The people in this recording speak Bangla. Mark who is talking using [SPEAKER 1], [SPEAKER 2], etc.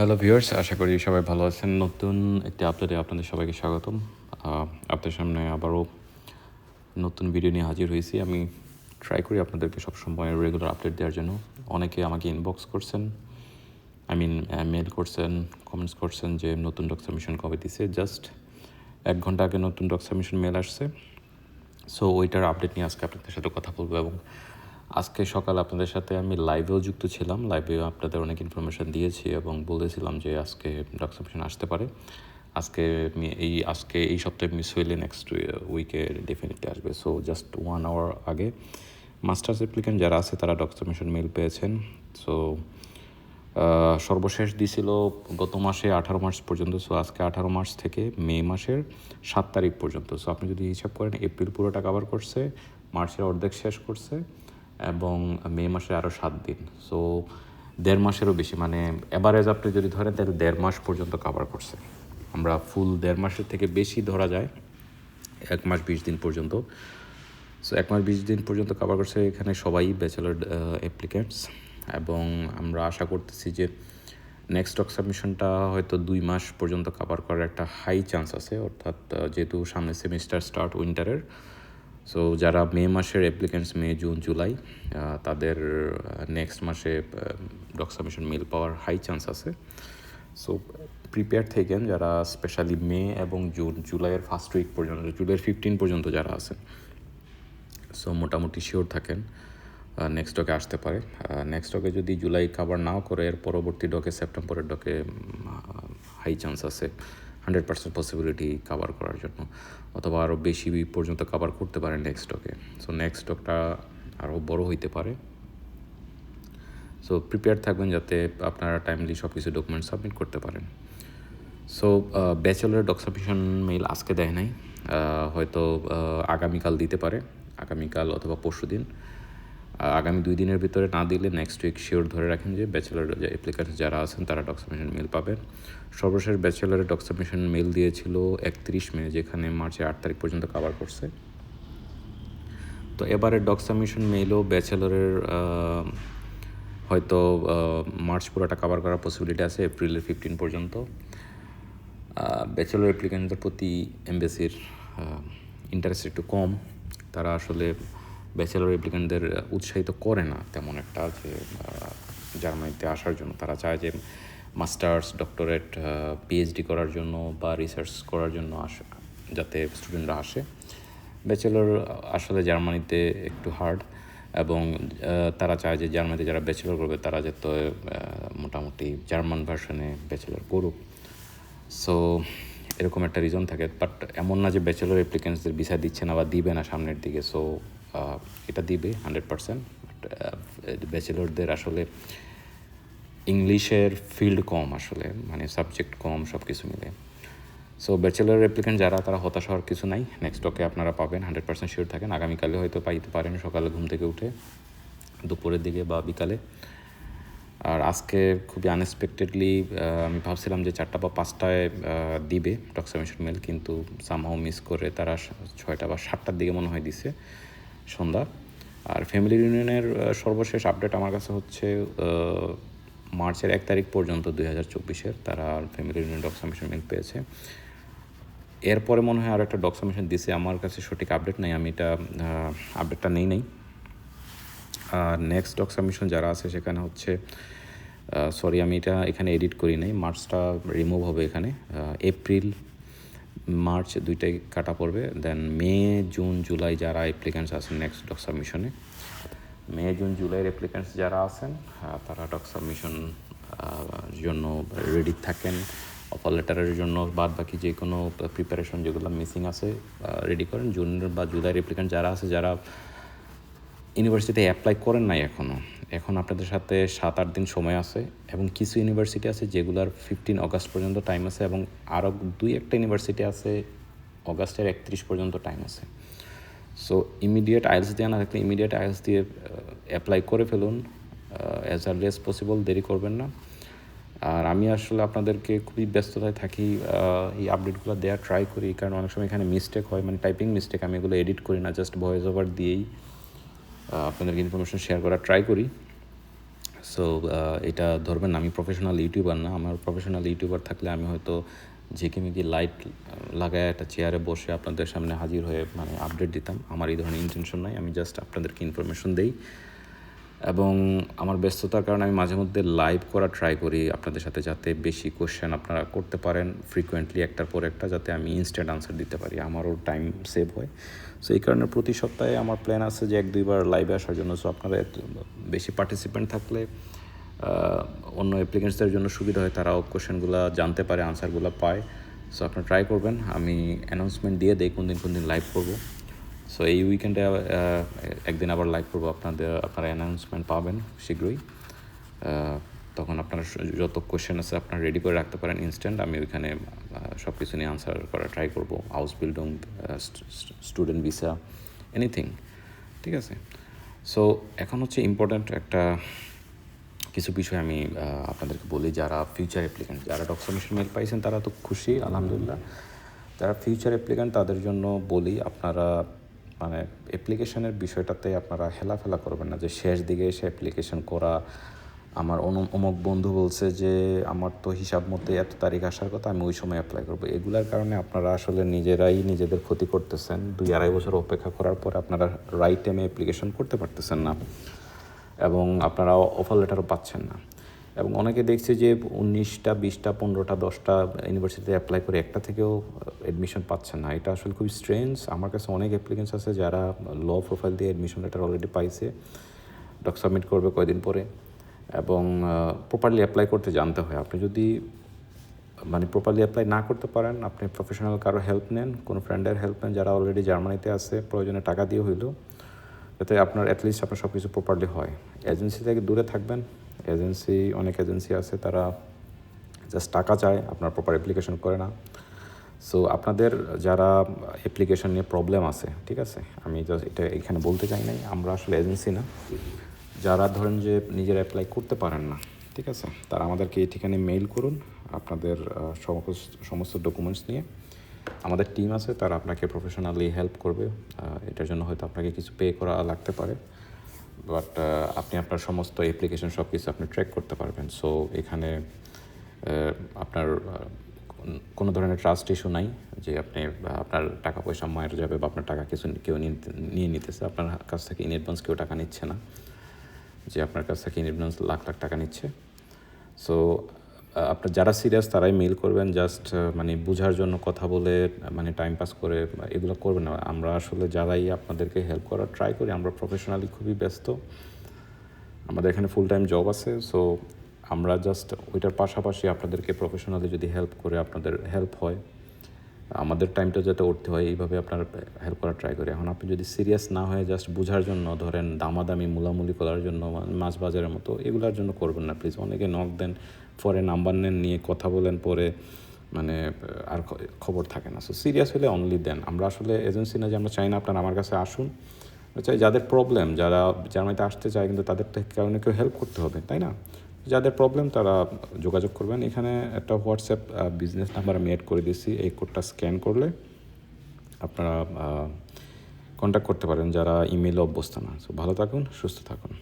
[SPEAKER 1] হ্যালো ভিউয়ার্স, আশা করি সবাই ভালো আছেন। নতুন একটি আপডেটে আপনাদের সবাইকে স্বাগতম। আপনাদের সামনে আবারও নতুন ভিডিও নিয়ে হাজির হয়েছি। আমি ট্রাই করি আপনাদেরকে সবসময় রেগুলার আপডেট দেওয়ার জন্য। অনেকে আমাকে ইনবক্স করছেন, মেল করছেন, কমেন্টস করছেন যে নতুন ডক সাবমিশন কবে দিছে। জাস্ট 1 ঘন্টা আগে নতুন ডক সাবমিশন মেল আসছে। সো ওইটার আপডেট নিয়ে আজকে আপনাদের সাথে কথা বলবো। এবং আজকে সকাল আপনাদের সাথে আমি লাইভেও যুক্ত ছিলাম। লাইভেও আপনাদের অনেক ইনফরমেশান দিয়েছি এবং বলেছিলাম যে আজকে ডক সাবমিশন আসতে পারে। আজকে এই সপ্তাহে মিস হইলে নেক্সট উইকে ডেফিনেটলি আসবে। সো জাস্ট 1 আওয়ার আগে মাস্টার্স অ্যাপ্লিকেন্ট যারা আছে তারা ডক সাবমিশন মেল পেয়েছেন। সো সর্বশেষ দিছিল গত মাসে 18 মার্চ পর্যন্ত। সো আজকে 18 মার্চ থেকে মে মাসের 7 তারিখ পর্যন্ত। সো আপনি যদি হিসাব করেন, এপ্রিল পুরোটা কভার করছে, মার্চের অর্ধেক শেষ করছে এবং মে মাসে আরও 7 দিন। সো 1.5 মাসেরও বেশি, মানে অ্যাভারেজ আপনি যদি ধরেন তাহলে 1.5 মাস পর্যন্ত কভার করছে। আমরা ফুল 1.5 মাসের থেকে বেশি ধরা যায় 1 মাস 20 দিন পর্যন্ত। সো 1 মাস 20 দিন পর্যন্ত কভার করছে এখানে সবাই ব্যাচেলর অ্যাপ্লিক্যান্টস। এবং আমরা আশা করতেছি যে নেক্সট ডক সাবমিশনটা হয়তো 2 মাস পর্যন্ত কভার করার একটা হাই চান্স আছে। অর্থাৎ যেহেতু সামনে সেমিস্টার স্টার্ট উইন্টারের, সো যারা মে মাসের অ্যাপ্লিক্যান্টস মে জুন জুলাই, তাদের নেক্সট মাসে ডক সাবমিশন মেল পাওয়ার হাই চান্স আছে। সো প্রিপেয়ার থাকেন যারা স্পেশালি মে এবং জুলাইয়ের ফার্স্ট উইক পর্যন্ত, জুলাইয়ের 15 পর্যন্ত যারা আছেন। সো মোটামুটি শিওর থাকেন নেক্সট ডকে আসতে পারে। নেক্সট ডকে যদি জুলাই কভার নাও করে, এর পরবর্তী ডকে সেপ্টেম্বরের ডকে হাই চান্স আছে, 100% পসিবিলিটি কভার করার জন্য, অথবা আরও বেশি পর্যন্ত কভার করতে পারে নেক্সট ডকে। সো নেক্সট ডকটা আরও বড় হইতে পারে। সো প্রিপেয়ার থাকবেন যাতে আপনারা টাইমলি সব কিছু ডকুমেন্ট সাবমিট করতে পারেন। So bachelor doc submission mail আজকে দেয় নাই, হয়তো আগামীকাল দিতে পারে, আগামীকাল অথবা পরশু দিন। আগামী 2 দিনের ভিতরে না দিলে নেক্সট উইক শিওর ধরে রাখেন যে ব্যাচেলর অ্যাপ্লিক্যান্টস যারা আছেন তারা ডক সাবমিশন মেল পাবেন। সর্বশেষ ব্যাচেলরের ডক সাবমিশন মেল দিয়েছিল 31 মে, যেখানে মার্চের 8 তারিখ পর্যন্ত কভার করছে। তো এবারে ডক সাবমিশন মেলও ব্যাচেলরের হয়তো মার্চ পুরোটা কভার করার পসিবিলিটি আছে, এপ্রিলের 15 পর্যন্ত। ব্যাচেলর অ্যাপ্লিক্যান্টদের প্রতি এমবেসির ইন্টারেস্ট একটু কম। তারা আসলে ব্যাচেলর অ্যাপ্লিক্যান্টদের উৎসাহিত করে না তেমন একটা যে জার্মানিতে আসার জন্য। তারা চায় যে মাস্টার্স, ডক্টরেট, পিএইচডি করার জন্য বা রিসার্চ করার জন্য যাতে স্টুডেন্টরা আসে। ব্যাচেলর আসলে জার্মানিতে একটু হার্ড, এবং তারা চায় যে জার্মানিতে যারা ব্যাচেলর করবে তারা যাতে মোটামুটি জার্মান ভার্সনে ব্যাচেলর করুক। সো এরকম একটা রিজন থাকে। বাট এমন না যে ব্যাচেলর অ্যাপ্লিক্যান্টসদের ভিসা দিচ্ছে না বা দিবে না সামনের দিকে। সো এটা দিবে 100%। বাট ব্যাচেলরদের আসলে ইংলিশের ফিল্ড কম, আসলে মানে সাবজেক্ট কম, সব কিছু মিলে। সো ব্যাচেলর অ্যাপ্লিক্যান্ট যারা, তারা হতাশ হওয়ার কিছু নাই। নেক্সট ডকে আপনারা পাবেন, 100% শিওর থাকেন। আগামীকালে হয়তো পাইতে পারেন, সকালে ঘুম থেকে উঠে, দুপুরের দিকে বা বিকালে। আর আজকে খুবই আনএক্সপেক্টেডলি আমি ভাবছিলাম যে 4টা বা 5টায় দিবে ডক সাবমিশন মেল, কিন্তু সামহাও মিস করে তারা 6টা বা 7টার দিকে মনে হয় দিছে সন্ধ্যা। আর ফ্যামিলি ইউনিয়নের সর্বশেষ আপডেট আমার কাছে হচ্ছে মার্চের 1 তারিখ পর্যন্ত 2024-এর তারা family union doc submission mail পেয়েছে। এরপরে মনে হয় আর একটা ডক সাবমিশন দিছে, আমার কাছে সঠিক আপডেট নেই, আমি এটা আপডেটটা নেই। আর নেক্সট ডক সাবমিশন যারা আছে সেখানে হচ্ছে, সরি আমি এটা এখানে এডিট করি নাই, মার্চটা রিমুভ হবে এখানে। এপ্রিল মার্চ 2টাই কাটা পড়বে। দেন মে জুন জুলাই যারা অ্যাপ্লিক্যান্টস আছেন নেক্সট ডক সাবমিশনে, মে জুন জুলাইয়ের অ্যাপ্লিক্যান্টস যারা আছেন তারা ডক সাবমিশন জন্য রেডি থাকেন। অফার লেটারের জন্য বাদ বাকি যে কোনো প্রিপারেশন যেগুলো মিসিং আছে রেডি করেন। জুন বা জুলাইয়ের অ্যাপ্লিক্যান্ট যারা আছে, যারা ইউনিভার্সিটিতে অ্যাপ্লাই করেন নাই এখন আপনাদের সাথে 7-8 দিন সময় আছে। এবং কিছু ইউনিভার্সিটি আছে যেগুলোর 15 অগাস্ট পর্যন্ত টাইম আছে, এবং আরও 2-1টা ইউনিভার্সিটি আছে অগাস্টের 31 পর্যন্ত টাইম আছে। সো ইমিডিয়েট আইএলস দেওয়া না থাকলে ইমিডিয়েট আইএলস দিয়ে অ্যাপ্লাই করে ফেলুন, অ্যাজ আর্লি অ্যাজ পসিবল, দেরি করবেন না। আর আমি আসলে আপনাদেরকে খুবই ব্যস্ততায় থাকি, এই আপডেটগুলো দেওয়ার ট্রাই করি, কারণ অনেক সময় এখানে মিস্টেক হয়, মানে টাইপিং মিস্টেক। আমি এগুলো এডিট করি না, জাস্ট ভয়েস ওভার দিয়েই আপনাদেরকে ইনফরমেশন শেয়ার করার ট্রাই করি। সো এটা ধরবেন না আমি প্রফেশনাল ইউটিউবার না। আমার প্রফেশনাল ইউটিউবার থাকলে আমি হয়তো ঝিকিমিকি লাইট লাগায় একটা চেয়ারে বসে আপনাদের সামনে হাজির হয়ে মানে আপডেট দিতাম। আমার এই ধরনের ইন্টেনশন নাই, আমি জাস্ট আপনাদেরকে ইনফরমেশন দেই। এবং আমার ব্যস্ততার কারণে আমি মাঝে মধ্যে লাইভ করা ট্রাই করি আপনাদের সাথে, যাতে বেশি কোশ্চেন আপনারা করতে পারেন ফ্রিকোয়েন্টলি একটার পর একটা, যাতে আমি ইনস্ট্যান্ট আনসার দিতে পারি, আমারও টাইম সেভ হয়। সো এই কারণে প্রতি সপ্তাহে আমার প্ল্যান আছে যে 1-2বার লাইভে আসার জন্য। সো আপনারা বেশি পার্টিসিপেন্ট থাকলে অন্য অ্যাপ্লিকেন্টসদের জন্য সুবিধা হয়, তারাও কোশ্চেনগুলো জানতে পারে, আনসারগুলো পায়। সো আপনারা ট্রাই করবেন। আমি অ্যানাউন্সমেন্ট দিয়ে দেই কোন দিন লাইভ করবো। সো এই উইকেন্ডে একদিন আবার লাইভ করবো, আপনারা অ্যানাউন্সমেন্ট পাবেন শীঘ্রই। তখন আপনারা যত কোয়েশ্চেন আছে আপনারা রেডি করে রাখতে পারেন ইনস্ট্যান্ট। আমি ওইখানে সব কিছু নিয়ে আনসার করা ট্রাই করবো, house building, student visa, anything, ঠিক আছে। সো এখন হচ্ছে ইম্পর্ট্যান্ট একটা কিছু বিষয় আমি আপনাদেরকে বলি। যারা ফিউচার অ্যাপ্লিক্যান্ট, যারা ডক্সামিশন মেল পাইছেন তারা তো খুশি আলহামদুলিল্লাহ। যারা ফিউচার অ্যাপ্লিক্যান্ট তাদের জন্য বলি, আপনারা মানে অ্যাপ্লিকেশনের বিষয়টাতে আপনারা হেলাফেলা করবেন না, যে শেষ দিকে এসে অ্যাপ্লিকেশন করা। আমার অমুক বন্ধু বলছে যে আমার তো হিসাব মতে এত তারিখ আসার কথা, আমি ওই সময় অ্যাপ্লাই করবো। এগুলার কারণে আপনারা আসলে নিজেরাই নিজেদের ক্ষতি করতেছেন। 2-2.5 বছর অপেক্ষা করার পরে আপনারা রাইট টাইমে অ্যাপ্লিকেশন করতে পারতেছেন না, এবং আপনারা অফার লেটারও পাচ্ছেন না। এবং অনেকে দেখছে যে 19টা 20টা 15টা 10টা ইউনিভার্সিটিতে অ্যাপ্লাই করে একটা থেকেও অ্যাডমিশন পাচ্ছেন না। এটা আসলে খুবই স্ট্রেঞ্জ। আমার কাছে অনেক অ্যাপ্লিকেন্টস আছে যারা ল প্রোফাইল দিয়ে অ্যাডমিশন লেটার অলরেডি পাইছে, ডক সাবমিট করবে কয়দিন পরে। এবং প্রপারলি অ্যাপ্লাই করতে জানতে হয়। আপনি যদি মানে প্রপারলি অ্যাপ্লাই না করতে পারেন, আপনি প্রফেশনাল কারো হেল্প নেন, কোনো ফ্রেন্ডের হেল্প নেন যারা অলরেডি জার্মানিতে আছে, প্রয়োজনে টাকা দিয়ে হইলো, যাতে আপনার অ্যাটলিস্ট আপনার সব কিছু প্রপারলি হয়। এজেন্সি থেকে দূরে থাকবেন। অনেক এজেন্সি আছে তারা জাস্ট টাকা চায়, আপনার প্রপার অ্যাপ্লিকেশন করে না। সো আপনাদের যারা অ্যাপ্লিকেশন নিয়ে প্রবলেম আছে, ঠিক আছে, আমি জাস্ট এটা এখানে বলতে চাই নাই, আমরা আসলে এজেন্সি না। যারা ধরেন যে নিজের অ্যাপ্লাই করতে পারেন না, ঠিক আছে, তারা আমাদেরকে এই ঠিকানায় মেইল করুন আপনাদের সমস্ত ডকুমেন্টস নিয়ে। আমাদের টিম আছে, তারা আপনাকে প্রফেশনালি হেল্প করবে। এটার জন্য হয়তো আপনাকে কিছু পে করা লাগতে পারে, বাট আপনি আপনার সমস্ত অ্যাপ্লিকেশন সব কিছু আপনি ট্র্যাক করতে পারবেন। সো এখানে আপনার কোনো ধরনের ট্রাস্ট ইস্যু নাই যে আপনার টাকা পয়সা মায়ের যাবে বা আপনার টাকা কেউ নিয়ে নিতেছে। আপনার কাছ থেকে ইন অ্যাডভান্স কেউ টাকা নিচ্ছে না, যে আপনার কাছ থেকে ইন অ্যাডভান্স লাখ টাকা নিচ্ছে। সো আপনার যারা সিরিয়াস তারাই মেল করবেন। জাস্ট মানে বোঝার জন্য কথা বলে মানে টাইম পাস করে এগুলো করবেন না। আমরা আসলে যারাই আপনাদেরকে হেল্প করার ট্রাই করি, আমরা প্রফেশনালি খুবই ব্যস্ত, আমাদের এখানে ফুল টাইম জব আছে। সো আমরা জাস্ট ওইটার পাশাপাশি আপনাদেরকে প্রফেশনালি যদি হেল্প করে আপনাদের হেল্প হয়, আমাদের টাইমটা যাতে উঠতে হয়, এইভাবে আপনার হেল্প করার ট্রাই করি। এখন আপনি যদি সিরিয়াস না হয়ে জাস্ট বোঝার জন্য, ধরেন দামাদামি মুলামুলি করার জন্য, মাছ বাজারের মতো এগুলোর জন্য করবেন না প্লিজ। অনেকে নক দেন, পরে নাম্বার নেন, নিয়ে কথা বলেন, পরে মানে আর খবর থাকে না। সো সিরিয়াস হলে অনলি দেন। আমরা আসলে এজেন্সি না যে আমরা চাই না আপনারা আমার কাছে আসুন, চাই যাদের প্রবলেম, যারা জার্মানিতে আসতে চায় কিন্তু তাদের কারণে কেউ হেল্প করতে হবে, তাই না? যাদের প্রবলেম তারা যোগাযোগ করবেন। এখানে একটা হোয়াটসঅ্যাপ বিজনেস নাম্বার আমি অ্যাড করে দিয়েছি, এই কোডটা স্ক্যান করলে আপনারা কন্ট্যাক্ট করতে পারেন যারা ইমেইলে অভ্যস্ত না। সো ভালো থাকুন, সুস্থ থাকুন।